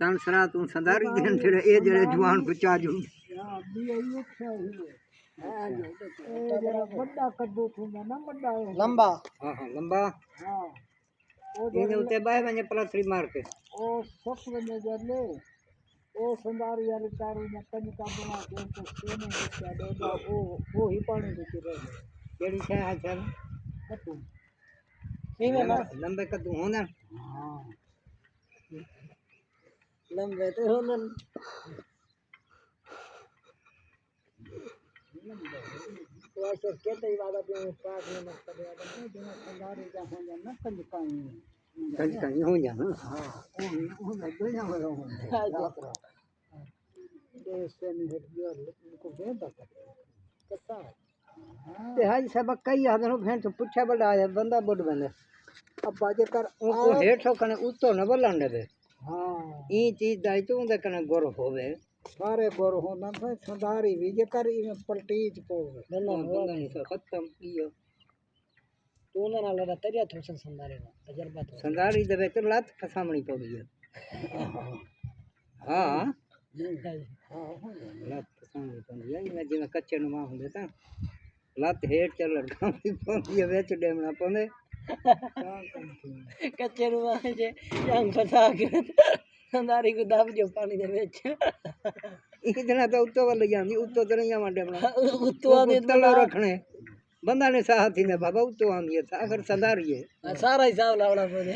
तन सरा तू संदारी दिन जेड़े ए जेड़े जवान पुचा जो बड़ा कद्दू थूंदा ना बड़ा लंबा हां हां लंबा हां इने उते बाय वने पलथरी मार के ओ सख वने जले ओ संदारी वाली तारू ने कनिका बना के तो सोने बच्चा देगा वो ही पानी में रहे केड़ी छे है चल कद्दू लंबे कद्दू होना हां लंबे तो होना वैसे कहते ही वादा पे पास में मत कर दिया तो बिना संदारी का हो जाना कनिका हो जाना हां वो लगे ना हो यात्रा देश से नहीं हट गया इनको बेदा कसा ते हाई सब कई आदनो भेंट पुछा बड़ा है बंदा बुड बंदे अब बाजे कर उनको हेठो कने उतो न बलन दे हां ई चीज दाई तू दे कने गोर होवे सारे गोर होना था संदारी भी जे कर इने पलटीज को बंदा नहीं तो खत्म इयो तू ना लड़ा तरिया थो संदारी ना तजर्बा तो संदारी दे विच लत फसामणी पड़ी है हां हां लत फसामणी पड़ी है इने जिने कच्चे नुमा हुंदे ता लत हेठ चलण खांदी पौंदी विच डेमना पौंदे कच्चे नुमा जे जंग फसा के संदारी को दब जो पानी दे विच इतना तो उत्तो वाल जांदी उत्तो तो नहीं आवा डेमना उत्तो आंदी तलो रखने बंदा ने साथ ही ने बाबा उत्तो आंदी है अगर संदारी है सारा हिसाब लावड़ा पड़े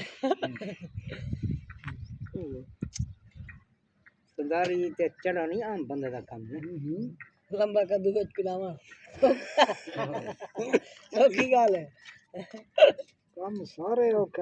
संदारी ते चढ़ा नहीं आम बंदे दा काम है लंबा कद्दू बेच पिलावा सौखी गाल है काम सारे